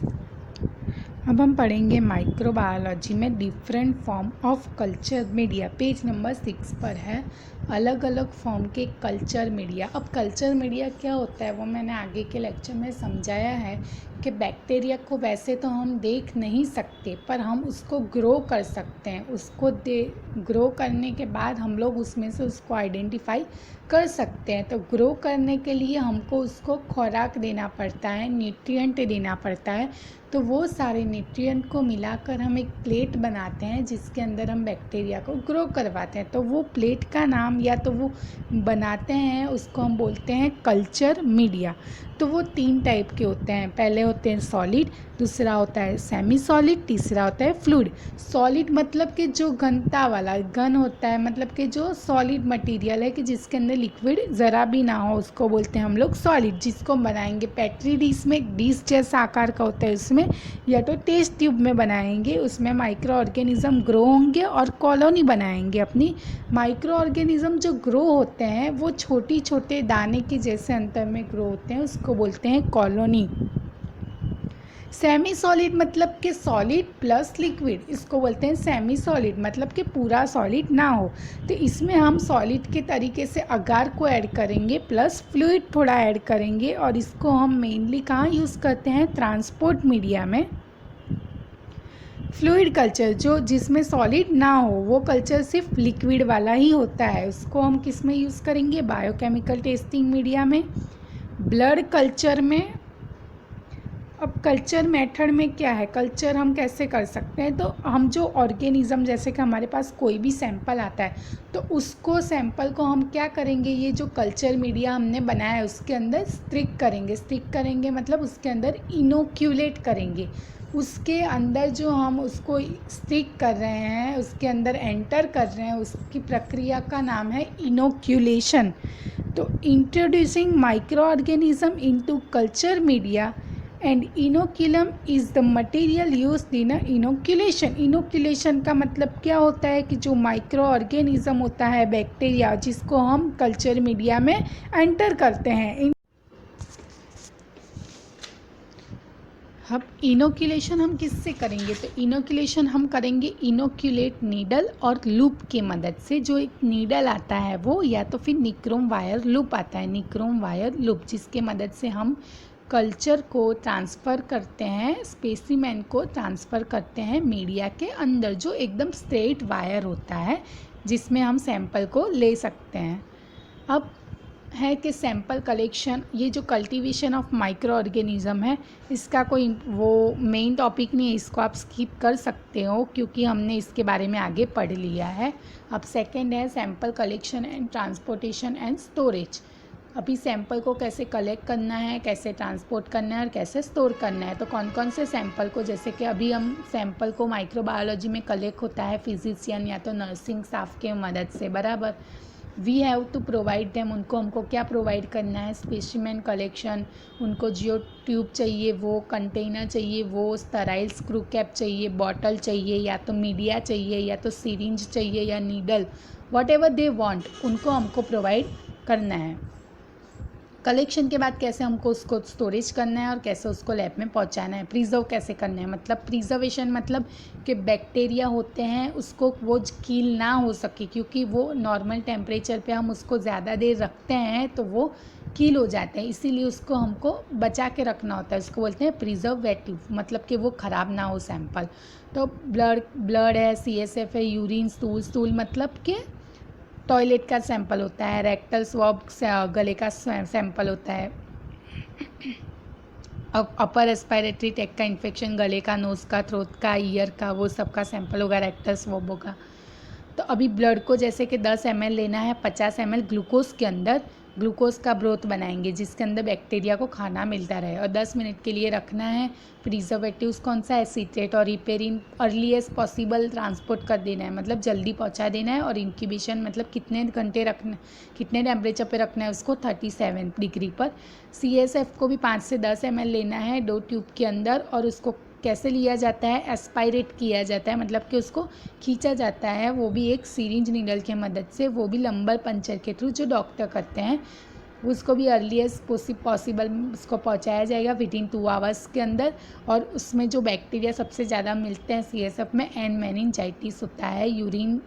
अब हम पढ़ेंगे माइक्रोबायोलॉजी में different form of culture media. Page number 6 पर है अलग अलग फॉर्म के कल्चर मीडिया। अब कल्चर मीडिया क्या होता है वो मैंने आगे के लेक्चर में समझाया है कि बैक्टीरिया को वैसे तो हम देख नहीं सकते पर हम उसको ग्रो कर सकते हैं। उसको ग्रो करने के बाद हम लोग उसमें से उसको आइडेंटिफाई कर सकते हैं। तो ग्रो करने के लिए हमको उसको खुराक देना पड़ता है, न्यूट्रिएंट देना पड़ता है। तो वो सारे न्यूट्रिएंट को मिलाकर हम एक प्लेट बनाते हैं जिसके अंदर हम बैक्टीरिया को ग्रो करवाते हैं। तो वो प्लेट का नाम या तो वो बनाते हैं उसको हम बोलते हैं कल्चर मीडिया। तो वो 3 टाइप के होते हैं। पहले होते हैं सॉलिड, दूसरा होता है सेमी सॉलिड, तीसरा होता है फ्लूइड। सॉलिड मतलब कि जो घनता वाला घन होता है, मतलब कि जो सॉलिड मटेरियल है कि जिसके अंदर लिक्विड ज़रा भी ना हो, उसको बोलते हैं हम लोग सॉलिड। जिसको बनाएंगे पेट्री डिश में, डिश जैसा आकार का होता है उसमें, या तो टेस्ट ट्यूब में बनाएंगे, उसमें माइक्रो ऑर्गेनिज्म ग्रो होंगे और कॉलोनी बनाएंगे अपनी। माइक्रो ऑर्गेनिज्म जो ग्रो होते हैं वो छोटी छोटे दाने के जैसे अंतर में ग्रो होते हैं, उसको बोलते हैं कॉलोनी। सेमी सॉलिड मतलब कि सॉलिड प्लस लिक्विड, इसको बोलते हैं सेमी सॉलिड, मतलब कि पूरा सॉलिड ना हो। तो इसमें हम सॉलिड के तरीके से अगार को ऐड करेंगे प्लस फ्लूइड थोड़ा ऐड करेंगे, और इसको हम मेनली कहाँ यूज़ करते हैं, ट्रांसपोर्ट मीडिया में। फ्लूइड कल्चर जो जिसमें सॉलिड ना हो, वो कल्चर सिर्फ लिक्विड वाला ही होता है, उसको हम किस में यूज़ करेंगे, बायोकेमिकल टेस्टिंग मीडिया में, ब्लड कल्चर में। अब कल्चर मेथड में क्या है, कल्चर हम कैसे कर सकते हैं, तो हम जो ऑर्गेनिज्म, जैसे कि हमारे पास कोई भी सैंपल आता है तो उसको सैंपल को हम क्या करेंगे, ये जो कल्चर मीडिया हमने बनाया है उसके अंदर स्टिक करेंगे मतलब उसके अंदर इनोक्यूलेट करेंगे। उसके अंदर जो हम उसको स्टिक कर रहे हैं, उसके अंदर एंटर कर रहे हैं, उसकी प्रक्रिया का नाम है इनोक्यूलेशन। तो introducing micro organism into culture media and inoculum is the material used in inoculation. Inoculation का मतलब क्या होता है कि जो माइक्रो ऑर्गेनिज्म होता है बैक्टीरिया, जिसको हम कल्चर मीडिया में एंटर करते हैं। अब इनोक्यूलेशन हम किससे करेंगे, तो इनोक्यूलेशन हम करेंगे इनोक्यूलेट नीडल और लूप के मदद से। जो एक नीडल आता है वो, या तो फिर निक्रोम वायर लूप आता है, निक्रोम वायर लूप, जिसके मदद से हम कल्चर को ट्रांसफ़र करते हैं, स्पेसिमेन को ट्रांसफ़र करते हैं मीडिया के अंदर, जो एकदम स्ट्रेट वायर होता है जिसमें हम सैंपल को ले सकते हैं। अब है कि सैंपल कलेक्शन, ये जो कल्टीवेशन ऑफ माइक्रो ऑर्गेनिज्म है, इसका कोई वो मेन टॉपिक नहीं है, इसको आप स्किप कर सकते हो क्योंकि हमने इसके बारे में आगे पढ़ लिया है। अब सेकंड है sample collection and transportation and storage. अभी सैंपल को कैसे कलेक्ट करना है, कैसे ट्रांसपोर्ट करना है और कैसे स्टोर करना है। तो कौन कौन से सैंपल को, जैसे कि अभी हम सैंपल को माइक्रोबायोलॉजी में कलेक्ट होता है फिजिशियन या तो नर्सिंग स्टाफ के मदद से, बराबर। We have to provide them, उनको हमको क्या प्रोवाइड करना है, स्पेसिमेन कलेक्शन, उनको जियो ट्यूब चाहिए वो, कंटेनर चाहिए वो, स्टराइल स्क्रू कैप चाहिए, बॉटल चाहिए, या तो मीडिया चाहिए, या तो सिरिंज चाहिए, या needle, what ever they want, उनको हमको प्रोवाइड करना है। कलेक्शन के बाद कैसे हमको उसको स्टोरेज करना है और कैसे उसको लैब में पहुंचाना है। प्रिजर्व कैसे करना है, मतलब प्रिजर्वेशन मतलब कि बैक्टीरिया होते हैं उसको वो कील ना हो सके, क्योंकि वो नॉर्मल टेम्परेचर पे हम उसको ज़्यादा देर रखते हैं तो वो कील हो जाते हैं, इसीलिए उसको हमको बचा के रखना होता है, उसको बोलते हैं प्रिजर्वेटिव, मतलब कि वो ख़राब ना हो सैंपल। तो ब्लड है, CSF है, यूरिन, स्टूल मतलब कि टॉयलेट का सैंपल होता है, रेक्टल स्वॉब गले का सैंपल होता है, अपर रेस्पिरेटरी ट्रैक्ट का इन्फेक्शन, गले का, नोज़ का, थ्रोट का, ईयर का, वो सब का सैंपल होगा, रेक्टल स्वॉब होगा। तो अभी ब्लड को जैसे कि 10 ml लेना है, 50 ml ग्लूकोज के अंदर ग्लूकोज का ब्रोथ बनाएंगे जिसके अंदर बैक्टीरिया को खाना मिलता रहे, और 10 मिनट के लिए रखना है। प्रिजर्वेटिव्स कौन सा है, एसीटेट और रिपेरिन, अर्लीस्ट पॉसिबल ट्रांसपोर्ट कर देना है, मतलब जल्दी पहुंचा देना है। और इंक्यूबेशन मतलब कितने घंटे रखना, कितने टेम्परेचर पे रखना है उसको, 37 डिग्री पर। CSF को भी 5 से 10 ml लेना है 2 ट्यूब के अंदर, और उसको कैसे लिया जाता है, एस्पायरेट किया जाता है, मतलब कि उसको खींचा जाता है, वो भी एक सिरिंज नीडल की मदद से, वो भी लंबर पंचर के थ्रू जो डॉक्टर करते हैं। उसको भी अर्लीस्ट पॉसिबल उसको पहुंचाया जाएगा विदिन 2 आवर्स के अंदर। और उसमें जो बैक्टीरिया सबसे ज़्यादा मिलते हैं CSF में एंड मेनिंजाइटिस होता है। यूरिन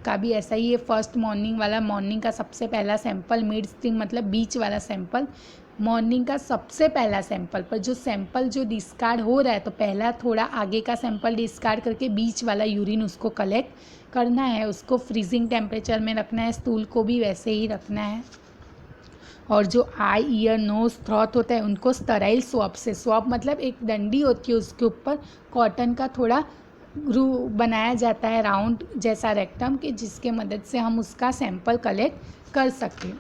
का भी ऐसा ही है। फर्स्ट मॉर्निंग का सबसे पहला सैंपल, मिड स्ट्रीम मतलब बीच वाला सैंपल, मॉर्निंग का सबसे पहला सैंपल पर जो सैंपल जो डिस्कार्ड हो रहा है तो पहला थोड़ा आगे का सैंपल डिस्कार्ड करके बीच वाला यूरिन उसको कलेक्ट करना है। उसको फ्रीजिंग टेम्परेचर में रखना है। स्टूल को भी वैसे ही रखना है। और जो आई, ईयर, नोज, थ्रॉट होता है उनको स्टराइल स्वॉब से, स्वॉब मतलब एक डंडी होती है उसके ऊपर कॉटन का थोड़ा ग्रू बनाया जाता है राउंड जैसा रेक्टम के, जिसके मदद से हम उसका सैंपल कलेक्ट कर सकें।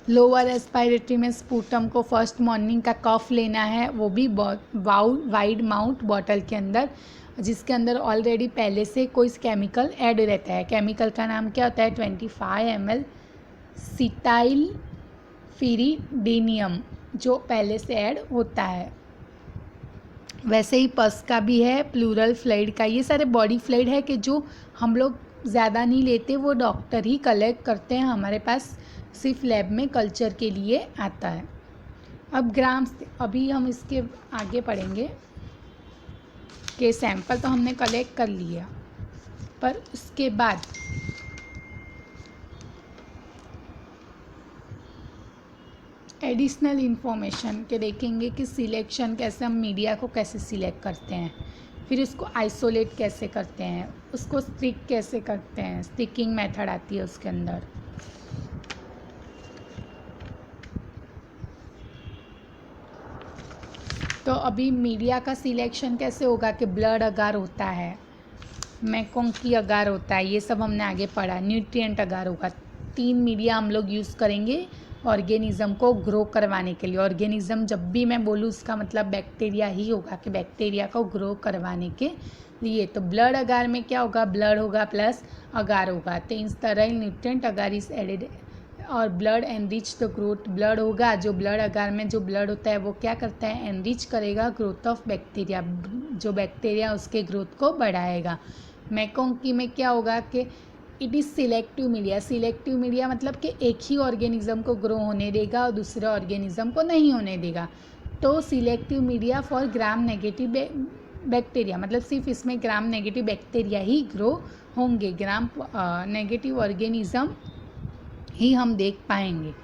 लोअर रेस्पिरेटरी में स्पूटम को फर्स्ट मॉर्निंग का कफ लेना है, वो भी वाइड माउथ बॉटल के अंदर, जिसके अंदर ऑलरेडी पहले से कोई केमिकल ऐड रहता है। केमिकल का नाम क्या होता है? 25 ml सिटाइल फिरिडीनियम, जो पहले से ऐड होता है। वैसे ही पस का भी है, प्लूरल फ्लूइड का। ये सारे बॉडी फ्लूइड है कि जो हम लोग ज़्यादा नहीं लेते, वो डॉक्टर ही कलेक्ट करते हैं, हमारे पास सिर्फ लैब में कल्चर के लिए आता है। अब ग्राम्स, अभी हम इसके आगे पढ़ेंगे कि सैंपल तो हमने कलेक्ट कर लिया, पर उसके बाद एडिशनल इन्फॉर्मेशन के देखेंगे कि सिलेक्शन कैसे, हम मीडिया को कैसे सिलेक्ट करते हैं, फिर उसको आइसोलेट कैसे करते हैं, उसको स्टिक कैसे करते हैं, स्टिकिंग मेथड आती है उसके अंदर। तो अभी मीडिया का सिलेक्शन कैसे होगा कि ब्लड अगार होता है, मैकोंकी अगार होता है, ये सब हमने आगे पढ़ा। न्यूट्रिएंट अगार होगा। 3 मीडिया हम लोग यूज़ करेंगे ऑर्गेनिज्म को ग्रो करवाने के लिए। ऑर्गेनिज्म जब भी मैं बोलूँ उसका मतलब बैक्टीरिया ही होगा, कि बैक्टीरिया को ग्रो करवाने के लिए। तो ब्लड अगार में क्या होगा? ब्लड होगा प्लस अगार होगा। तो इस तरह न्यूट्रिएंट अगार इज एडेड और blood enrich the growth. Blood होगा, जो ब्लड अगार में जो ब्लड होता है वो क्या करता है? एनरिच करेगा ग्रोथ ऑफ बैक्टीरिया, जो बैक्टीरिया उसके ग्रोथ को बढ़ाएगा। मैकोंकी में क्या होगा कि it is selective media. Selective media मतलब कि एक ही ऑर्गेनिज्म को ग्रो होने देगा और दूसरे ऑर्गेनिज्म को नहीं होने देगा। तो selective media for gram negative bacteria, मतलब सिर्फ इसमें ग्राम नेगेटिव बैक्टीरिया ही ग्रो होंगे, ग्राम नेगेटिव ऑर्गेनिज्म ही हम देख पाएंगे।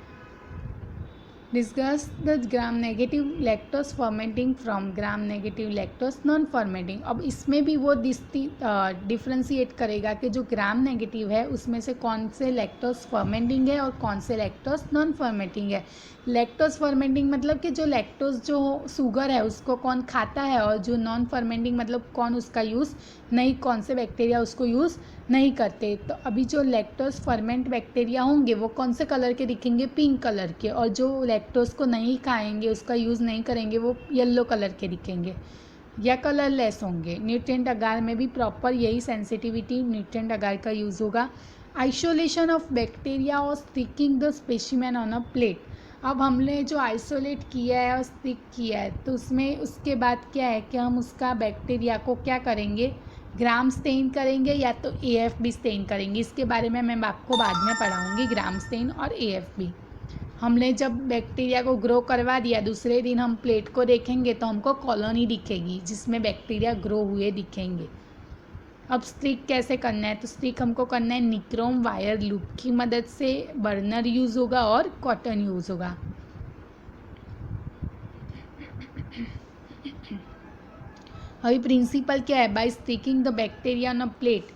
Discuss the gram negative lactose fermenting from gram negative lactose non fermenting. अब इसमें भी वो डिफ्रेंशिएट करेगा कि जो ग्राम नेगेटिव है उसमें से कौन से लैक्टोज फर्मेंटिंग है और कौन से लैक्टोज नॉन फर्मेंटिंग है। लैक्टोज फर्मेंटिंग मतलब कि जो लैक्टोज जो शुगर है उसको कौन खाता है, और जो नॉन फर्मेंटिंग मतलब कौन उसका यूज़ नहीं, कौन से बैक्टीरिया उसको यूज़ नहीं करते। तो अभी जो लैक्टोज फर्मेंट बैक्टीरिया होंगे वो कौन से कलर के दिखेंगे? पिंक कलर के। और जो लैक्टोज को नहीं खाएंगे, उसका यूज़ नहीं करेंगे, वो येलो कलर के दिखेंगे या कलरलेस होंगे। न्यूट्रिएंट अगार में भी प्रॉपर यही सेंसिटिविटी न्यूट्रिएंट अगार का यूज़ होगा। आइसोलेशन ऑफ बैक्टीरिया और sticking the specimen on a plate. अब हमने जो आइसोलेट किया है और स्टिक किया है, तो उसमें उसके बाद क्या है कि हम उसका बैक्टीरिया को क्या करेंगे? ग्राम स्टेन करेंगे या तो AFB स्टेन करेंगे। इसके बारे में मैं आपको बाद में पढ़ाऊँगी, ग्राम स्टेन और AFB। हमने जब बैक्टीरिया को ग्रो करवा दिया, दूसरे दिन हम प्लेट को देखेंगे तो हमको कॉलोनी दिखेगी जिसमें बैक्टीरिया ग्रो हुए दिखेंगे। अब स्टिक कैसे करना है? तो स्टिक हमको करना है निक्रोम वायर लूप की मदद से। बर्नर यूज़ होगा और कॉटन यूज़ होगा। अभी प्रिंसिपल क्या है? By sticking the bacteria on a plate,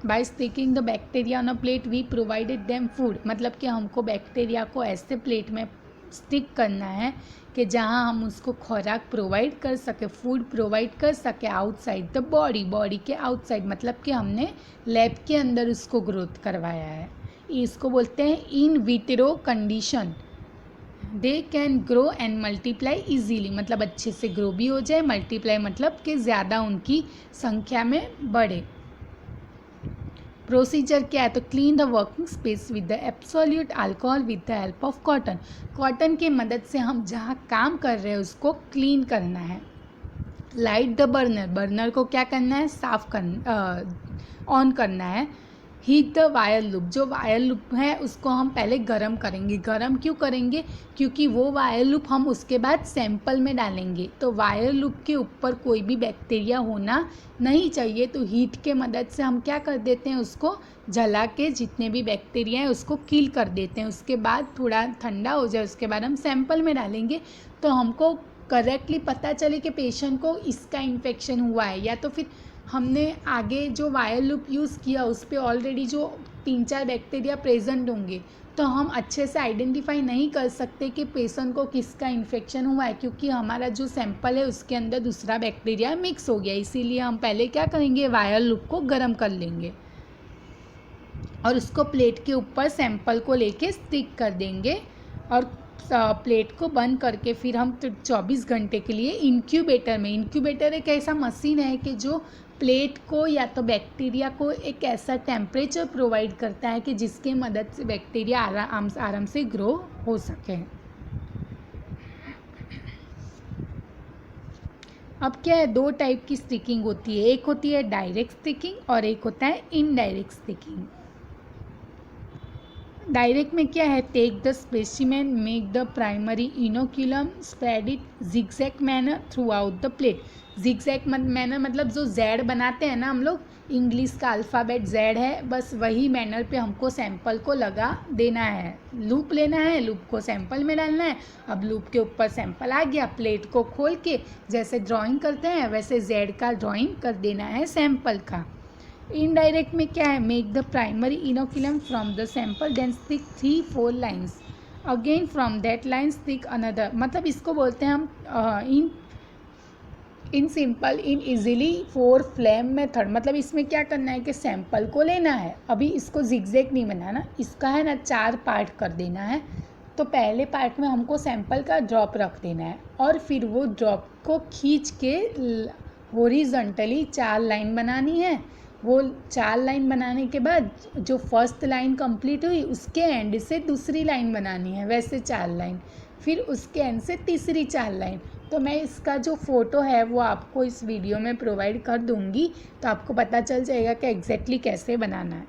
by sticking the bacteria on a plate we provided them food. मतलब कि हमको बैक्टीरिया को ऐसे प्लेट में स्टिक करना है कि जहां हम उसको खुराक प्रोवाइड कर सके, फूड प्रोवाइड कर सके आउटसाइड द बॉडी, बॉडी के आउटसाइड। मतलब कि हमने लैब के अंदर उसको ग्रोथ करवाया है। इसको बोलते हैं in vitro condition. They can grow and multiply easily, मतलब अच्छे से ग्रो भी हो जाए, मल्टीप्लाई मतलब कि ज़्यादा उनकी संख्या में बढ़े। प्रोसीजर क्या है? तो clean the working space with the absolute alcohol with the help of cotton. Cotton की मदद से हम जहाँ काम कर रहे हैं उसको क्लीन करना है। लाइट द बर्नर, बर्नर को क्या करना है? साफ करना, ऑन करना है। हीट द वायर लूप, जो वायर लूप है उसको हम पहले गर्म करेंगे। गर्म क्यों करेंगे? क्योंकि वो वायर लूप हम उसके बाद सैंपल में डालेंगे। तो वायर लूप के ऊपर कोई भी बैक्टीरिया होना नहीं चाहिए, तो हीट के मदद से हम क्या कर देते हैं, उसको जला के जितने भी बैक्टीरिया हैं उसको किल कर देते हैं। उसके बाद थोड़ा ठंडा हो जाए, उसके बाद हम सैंपल में डालेंगे तो हमको करेक्टली पता चले कि पेशेंट को इसका इन्फेक्शन हुआ है, या तो फिर हमने आगे जो वायर लूप यूज़ किया उस पर ऑलरेडी जो 3-4 बैक्टीरिया प्रेजेंट होंगे, तो हम अच्छे से आइडेंटिफाई नहीं कर सकते कि पेशेंट को किसका इन्फेक्शन हुआ है, क्योंकि हमारा जो सैंपल है उसके अंदर दूसरा बैक्टीरिया मिक्स हो गया। इसीलिए हम पहले क्या करेंगे, वायर लूप को गर्म कर लेंगे और उसको प्लेट के ऊपर सैंपल को लेके स्टिक कर देंगे और प्लेट को बंद करके फिर हम 24 घंटे के लिए इंक्यूबेटर में, इंक्यूबेटर एक ऐसा मशीन है कि जो प्लेट को या तो बैक्टीरिया को एक ऐसा टेम्परेचर प्रोवाइड करता है कि जिसके मदद से बैक्टीरिया आराम से ग्रो हो सके। अब क्या है, 2 टाइप की स्टिकिंग होती है, एक होती है डायरेक्ट स्टिकिंग और एक होता है इनडायरेक्ट स्टिकिंग। डायरेक्ट में क्या है, take the specimen, make the primary inoculum, spread it zigzag manner throughout the plate. Zigzag manner मतलब जो जेड बनाते हैं ना हम लोग, इंग्लिश का अल्फ़ाबेट जेड है, बस वही मैनर पे हमको सैंपल को लगा देना है। लूप लेना है, लूप को सैंपल में डालना है। अब लूप के ऊपर सैंपल आ गया, प्लेट को खोल के जैसे ड्राइंग करते हैं वैसे जेड का ड्राइंग कर देना है सैंपल का। इनडायरेक्ट में क्या है, make the primary inoculum from the sample, then stick 3-4 lines, again from that line stick another. मतलब इसको बोलते हैं हम in simple in easily 4 flame method. मतलब इसमें क्या करना है कि सैंपल को लेना है, अभी इसको जिगजैग नहीं बनाना, इसका है ना 4 पार्ट कर देना है। तो पहले पार्ट में हमको सैंपल का ड्रॉप रख देना है और फिर वो ड्रॉप को खींच के हॉरिजॉन्टली 4 लाइन बनानी है। वो 4 लाइन बनाने के बाद जो फर्स्ट लाइन कंप्लीट हुई उसके एंड से दूसरी लाइन बनानी है, वैसे 4 लाइन, फिर उसके एंड से तीसरी 4 लाइन। तो मैं इसका जो फ़ोटो है वो आपको इस वीडियो में प्रोवाइड कर दूंगी, तो आपको पता चल जाएगा कि एग्जैक्टली कैसे बनाना है।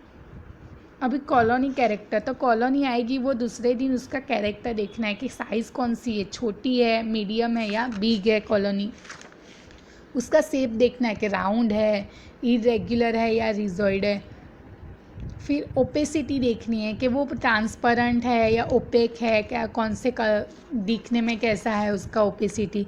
अभी कॉलोनी कैरेक्टर, तो कॉलोनी आएगी वो दूसरे दिन, उसका कैरेक्टर देखना है कि साइज़ कौन सी है, छोटी है, मीडियम है या बिग है कॉलोनी। उसका शेप देखना है कि राउंड है, इरेगुलर है या रिजॉइड है। फिर ओपेसिटी देखनी है कि वो ट्रांसपेरेंट है या ओपेक है, क्या कौन से दिखने में कैसा है उसका ओपेसिटी।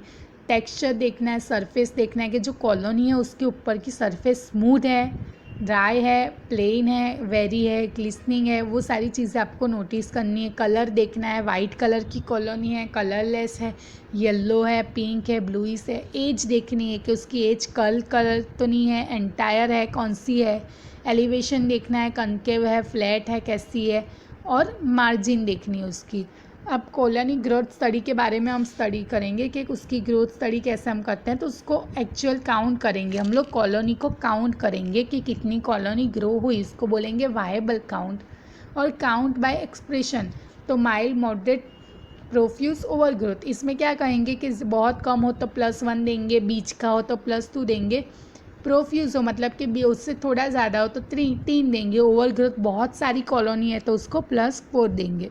टेक्सचर देखना है, सरफेस देखना है कि जो कॉलोनी है उसके ऊपर की सरफेस स्मूथ है, ड्राई है, प्लेन है, वेरी है, ग्लिसनिंग है, वो सारी चीज़ें आपको नोटिस करनी है। कलर देखना है, वाइट कलर की कॉलोनी है, कलरलेस है, येलो है, पिंक है, ब्लूइश है। एज देखनी है कि उसकी एज कलर तो नहीं है, एंटायर है, कौन सी है। एलिवेशन देखना है, कनकेव है, फ्लैट है, कैसी है, और मार्जिन देखनी है उसकी। अब कॉलोनी ग्रोथ स्टडी के बारे में हम स्टडी करेंगे कि उसकी ग्रोथ स्टडी कैसे हम करते हैं। तो उसको एक्चुअल काउंट करेंगे हम लोग, कॉलोनी को काउंट करेंगे कि कितनी कॉलोनी ग्रो हुई, इसको बोलेंगे वायबल काउंट। और काउंट बाय एक्सप्रेशन, तो mild, moderate, profuse, over growth, इसमें क्या कहेंगे कि बहुत कम हो तो +1 देंगे, बीच का हो तो +2 देंगे, प्रोफ्यूज हो मतलब कि उससे थोड़ा ज़्यादा हो तो 3 देंगे, ओवर ग्रोथ बहुत सारी कॉलोनी है तो उसको +4 देंगे।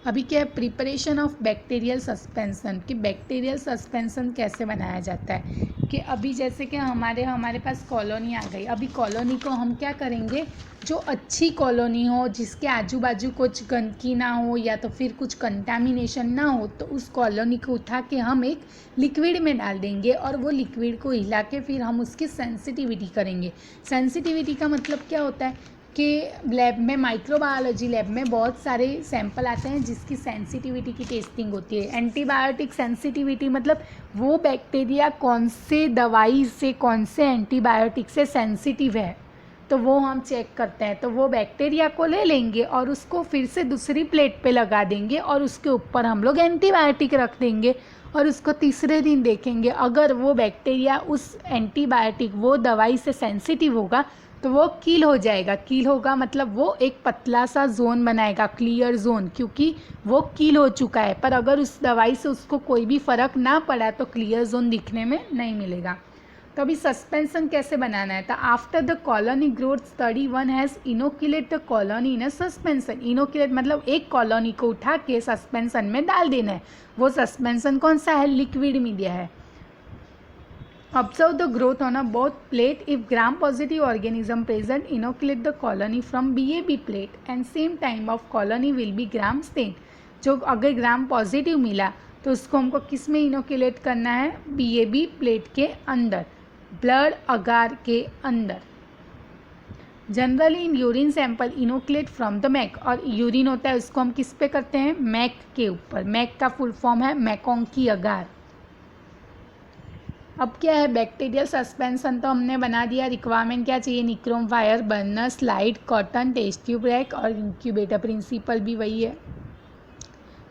अभी क्या है, प्रिपरेशन ऑफ बैक्टीरियल सस्पेंसन, कि बैक्टीरियल सस्पेंसन कैसे बनाया जाता है। कि अभी जैसे कि हमारे पास कॉलोनी आ गई, अभी कॉलोनी को हम क्या करेंगे, जो अच्छी कॉलोनी हो, जिसके आजू बाजू कुछ गंदगी ना हो या तो फिर कुछ कंटामिनेशन ना हो, तो उस कॉलोनी को उठा के हम एक लिक्विड में डाल देंगे और वो लिक्विड को हिला के फिर हम उसकी सेंसिटिविटी करेंगे। सेंसिटिविटी का मतलब क्या होता है कि लैब में, माइक्रोबायोलॉजी लैब में बहुत सारे सैंपल आते हैं जिसकी सेंसिटिविटी की टेस्टिंग होती है। एंटीबायोटिक सेंसिटिविटी मतलब वो बैक्टीरिया कौन से दवाई से, कौन से एंटीबायोटिक से सेंसिटिव है, तो वो हम चेक करते हैं। तो वो बैक्टीरिया को ले लेंगे और उसको फिर से दूसरी प्लेट पे लगा देंगे और उसके ऊपर हम लोग एंटीबायोटिक रख देंगे और उसको तीसरे दिन देखेंगे। अगर वो बैक्टीरिया उस एंटीबायोटिक, वो दवाई से सेंसिटिव होगा तो वो कील हो जाएगा। कील होगा मतलब वो एक पतला सा जोन बनाएगा, क्लियर जोन, क्योंकि वो कील हो चुका है। पर अगर उस दवाई से उसको कोई भी फ़र्क ना पड़ा तो क्लियर जोन दिखने में नहीं मिलेगा। तो अभी सस्पेंशन कैसे बनाना है, तो after the colony growth study one has inoculate the colony in suspension. Inoculate मतलब एक कॉलोनी को उठा के सस्पेंशन में डाल देना है। वो सस्पेंशन कौन सा है, लिक्विड मीडिया है। Observe the growth on a both plate. If gram positive organism present, inoculate the colony from BAB plate and same time of colony will be gram stain. जो अगर ग्राम पॉजिटिव मिला तो उसको हमको किस में inoculate करना है, BAB प्लेट के अंदर, ब्लड अगार के अंदर। Generally in urine sample inoculate from the Mac, और यूरिन होता है उसको हम किस पे करते हैं, मैक के ऊपर। मैक का फुल फॉर्म है मैकोंकी अगार। अब क्या है, बैक्टीरियल सस्पेंशन तो हमने बना दिया। रिक्वायरमेंट क्या चाहिए, nichrome wire, burner, slide, cotton, test tube rack और इंक्यूबेटर। प्रिंसिपल भी वही है।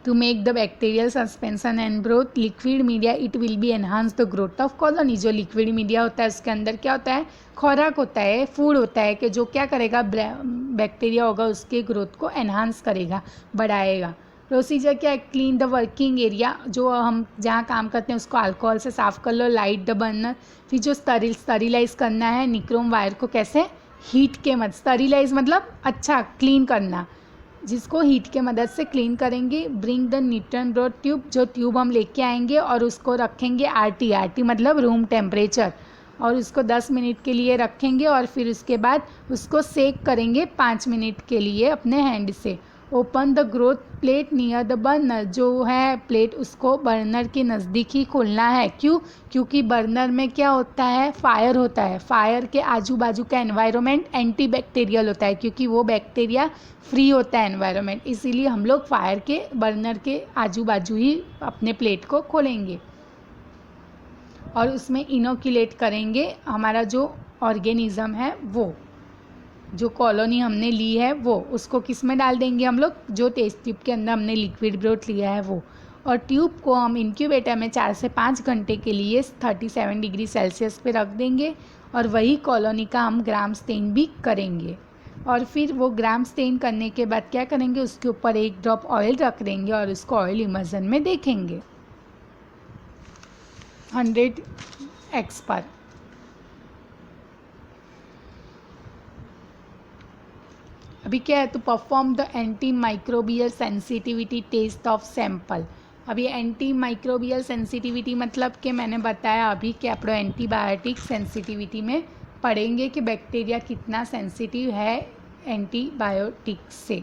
To make the bacterial suspension and growth liquid media, it will be enhance the growth of colony. जो लिक्विड मीडिया होता है उसके अंदर क्या होता है, खुराक होता है, फूड होता है, कि जो क्या करेगा, बैक्टीरिया होगा उसके ग्रोथ को एनहांस करेगा, बढ़ाएगा। प्रोसीजर क्या है, क्लीन द वर्किंग एरिया, जो हम जहाँ काम करते हैं उसको अल्कोहल से साफ़ कर लो, लाइट द बर्नर। फिर जो स्टरीलाइज करना है निक्रोम वायर को, कैसे, हीट के मदद, स्टरीलाइज मतलब अच्छा क्लीन करना, जिसको हीट के मदद से क्लीन करेंगे। Bring the nutrient broth tube, जो ट्यूब हम लेके आएंगे और उसको रखेंगे RT मतलब रूम टेम्परेचर, और उसको 10 मिनट के लिए रखेंगे और फिर उसके बाद उसको सेक करेंगे 5 मिनट के लिए अपने हैंड से। Open the growth plate near the burner, जो है प्लेट उसको बर्नर के नज़दीक ही खोलना है। क्यों, क्योंकि बर्नर में क्या होता है, फायर होता है। फायर के आजू बाजू का एनवायरनमेंट एंटी बैक्टीरियल होता है, क्योंकि वो बैक्टीरिया फ्री होता है एनवायरनमेंट, इसीलिए हम लोग फायर के बर्नर के आजू बाजू ही अपने प्लेट को खोलेंगे और उसमें इनोक्यूलेट करेंगे हमारा जो ऑर्गेनिज़म है, वो जो कॉलोनी हमने ली है वो, उसको किस में डाल देंगे हम लोग, जो टेस्ट ट्यूब के अंदर हमने लिक्विड ब्रोथ लिया है वो। और ट्यूब को हम इंक्यूबेटर में 4 से 5 घंटे के लिए 37 डिग्री सेल्सियस पे रख देंगे, और वही कॉलोनी का हम ग्राम स्टेन भी करेंगे। और फिर वो ग्राम स्टेन करने के बाद क्या करेंगे, उसके ऊपर 1 ड्रॉप ऑयल रख देंगे और उसको ऑयल इमर्जन में देखेंगे 100x पर। अभी क्या है, तो perform the antimicrobial sensitivity test of sample. अभी एंटी माइक्रोबियल सेंसिटिविटी मतलब कि मैंने बताया अभी कि आप लोग एंटीबायोटिक सेंसिटिविटी में पढ़ेंगे कि बैक्टीरिया कितना सेंसिटिव है एंटीबायोटिक से।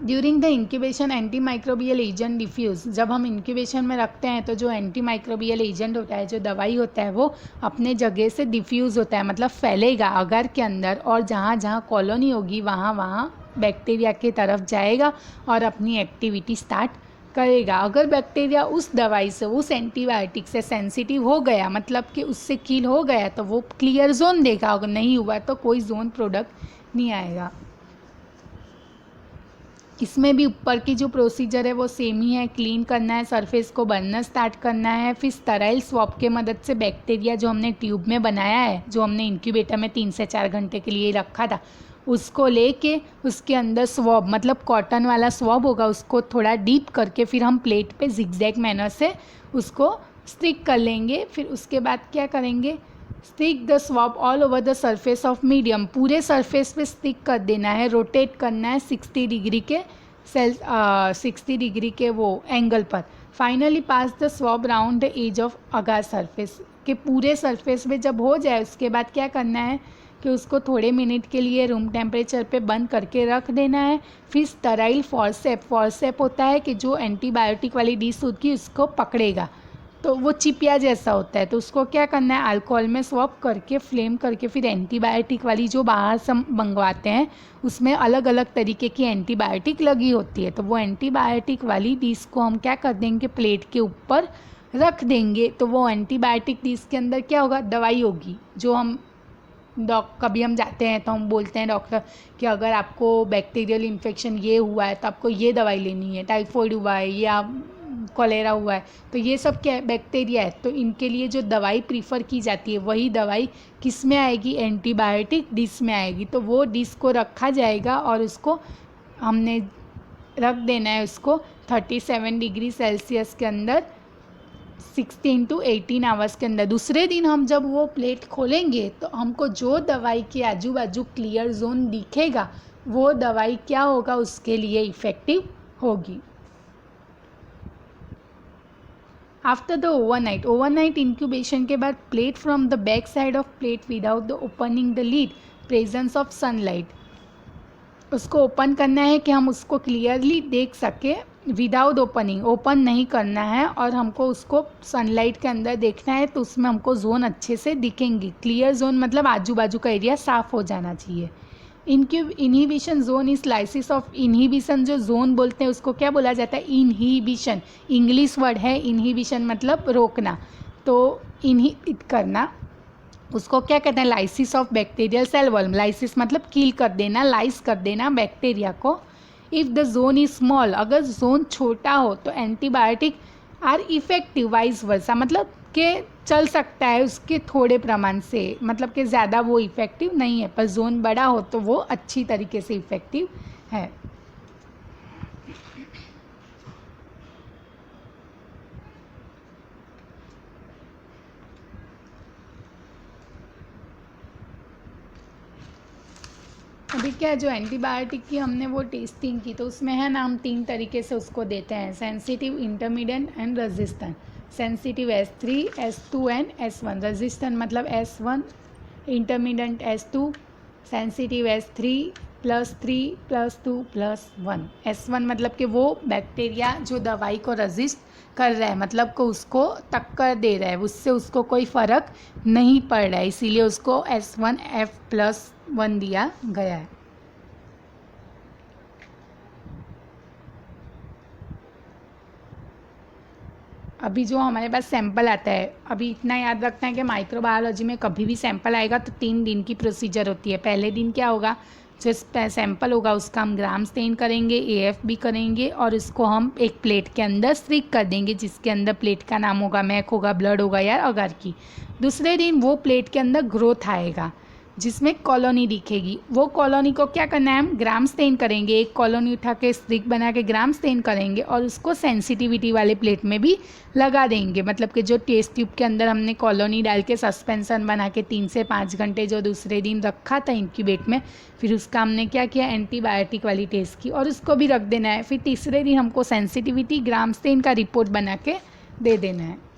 During the incubation anti microbial agent diffuse, जब हम इंक्यूबेशन में रखते हैं तो जो एंटी माइक्रोबियल एजेंट होता है, जो दवाई होता है, वो अपने जगह से डिफ्यूज़ होता है, मतलब फैलेगा अगर के अंदर, और जहाँ जहाँ कॉलोनी होगी वहाँ वहाँ बैक्टीरिया की तरफ जाएगा और अपनी एक्टिविटी स्टार्ट करेगा। अगर बैक्टीरिया उस दवाई से, उस एंटीबायोटिक से सेंसिटिव हो गया, मतलब कि उससे किल हो गया, तो वो क्लियर जोन देगा। अगर नहीं हुआ तो कोई जोन प्रोडक्ट नहीं आएगा। इसमें भी ऊपर की जो प्रोसीजर है वो सेम ही है। क्लीन करना है, सरफेस को बनना स्टार्ट करना है, फिर स्टराइल स्वॉब के मदद से बैक्टीरिया जो हमने ट्यूब में बनाया है, जो हमने इंक्यूबेटर में 3 से 4 घंटे के लिए रखा था, उसको लेके उसके अंदर स्वॉब मतलब कॉटन वाला स्वॉब होगा, उसको थोड़ा डीप करके फिर हम प्लेट पे जिगजैग मैनर से उसको स्टिक कर लेंगे। फिर उसके बाद क्या करेंगे, stick the swab all over the surface of medium, पूरे सरफेस पे स्टिक कर देना है, रोटेट करना है 60 डिग्री के 60 डिग्री के वो एंगल पर। Finally pass the swab round the edge of agar surface, के पूरे सरफेस पे जब हो जाए उसके बाद क्या करना है कि उसको थोड़े मिनट के लिए रूम टेम्परेचर पे बंद करके रख देना है। फिर स्टराइल फॉरसेप होता है कि जो एंटीबायोटिक वाली डिश होगी उसको पकड़ेगा, तो वो चिपिया जैसा होता है, तो उसको क्या करना है, अल्कोहल में स्वॉप करके फ्लेम करके फिर एंटीबायोटिक वाली जो बाहर से मंगवाते हैं उसमें अलग अलग तरीके की एंटीबायोटिक लगी होती है, तो वो एंटीबायोटिक वाली डिश को हम क्या कर देंगे, प्लेट के ऊपर रख देंगे। तो वो एंटीबायोटिक डिश के अंदर क्या होगा, दवाई होगी। जो हम कभी हम जाते हैं तो हम बोलते हैं डॉक्टर कि अगर आपको बैक्टीरियल इन्फेक्शन ये हुआ है तो आपको ये दवाई लेनी है, टाइफॉइड हुआ है या कॉलेरा हुआ है, तो ये सब क्या है, बैक्टीरिया है। तो इनके लिए जो दवाई प्रीफर की जाती है वही दवाई किस में आएगी, एंटीबायोटिक डिश में आएगी। तो वो डिश को रखा जाएगा और उसको हमने रख देना है उसको 37 डिग्री सेल्सियस के अंदर 16 to 18 आवर्स के अंदर। दूसरे दिन हम जब वो प्लेट खोलेंगे तो हमको जो दवाई के आजू बाजू क्लियर जोन दिखेगा वो दवाई क्या होगा, उसके लिए इफ़ेक्टिव होगी। आफ्टर द ओवरनाइट इंक्यूबेशन के बाद plate from the back side of plate without the opening the lead, presence of sunlight. उसको ओपन करना है कि हम उसको क्लियरली देख सके, विदाउट ओपनिंग, ओपन नहीं करना है और हमको उसको सनलाइट के अंदर देखना है। तो उसमें हमको जोन अच्छे से दिखेंगे। क्लियर जोन मतलब आजू बाजू का एरिया साफ हो जाना चाहिए। Inhibition zone is lysis of inhibition, जो जोन बोलते हैं उसको क्या बोला जाता है, इनहिबिशन। इंग्लिश वर्ड है इनहिबिशन, मतलब रोकना। तो इनहिबिट करना उसको क्या कहते हैं, lysis of bacterial cell wall. Lysis मतलब किल कर देना, लाइस कर देना बैक्टीरिया को। If the zone is small, अगर जोन छोटा हो तो antibiotic are effective, vice versa, मतलब कि चल सकता है उसके थोड़े प्रमाण से, मतलब कि ज़्यादा वो इफ़ेक्टिव नहीं है। पर जोन बड़ा हो तो वो अच्छी तरीके से इफ़ेक्टिव है। अभी क्या जो एंटीबायोटिक की हमने वो टेस्टिंग की तो उसमें है ना, हम 3 तरीके से उसको देते हैं, sensitive, intermediate and resistant. Sensitive S3, S2 and S1। Resistant मतलब S1, intermediate S2, sensitive S3 +3 +2 +1। S1 मतलब कि वो बैक्टीरिया जो दवाई को रेजिस्ट कर रहा है, मतलब को उसको टक्कर दे रहा है, उससे उसको कोई फ़र्क नहीं पड़ रहा है, इसीलिए उसको S1F+1 दिया गया है। अभी जो हमारे पास सैंपल आता है, अभी इतना याद रखना है कि माइक्रोबायोलॉजी में कभी भी सैंपल आएगा तो 3 दिन की प्रोसीजर होती है। पहले दिन क्या होगा, जो सैंपल होगा उसका हम ग्राम स्टेन करेंगे, AF भी करेंगे और इसको हम एक प्लेट के अंदर स्ट्रिक कर देंगे, जिसके अंदर प्लेट का नाम होगा, मैक होगा, ब्लड होगा या अगर की। दूसरे दिन वो प्लेट के अंदर ग्रोथ आएगा जिसमें कॉलोनी दिखेगी। वो कॉलोनी को क्या करना है, हम ग्राम स्टेन करेंगे। एक कॉलोनी उठा के स्ट्रिक बना के ग्राम स्टेन करेंगे और उसको सेंसिटिविटी वाले प्लेट में भी लगा देंगे। मतलब कि जो टेस्ट ट्यूब के अंदर हमने कॉलोनी डाल के सस्पेंसन बना के 3 से 5 घंटे जो दूसरे दिन रखा था इंक्यूबेट में, फिर उसका हमने क्या किया, एंटीबायोटिक वाली टेस्ट की और उसको भी रख देना है। फिर तीसरे दिन हमको सेंसिटिविटी ग्राम स्टेन का रिपोर्ट बना के दे देना है।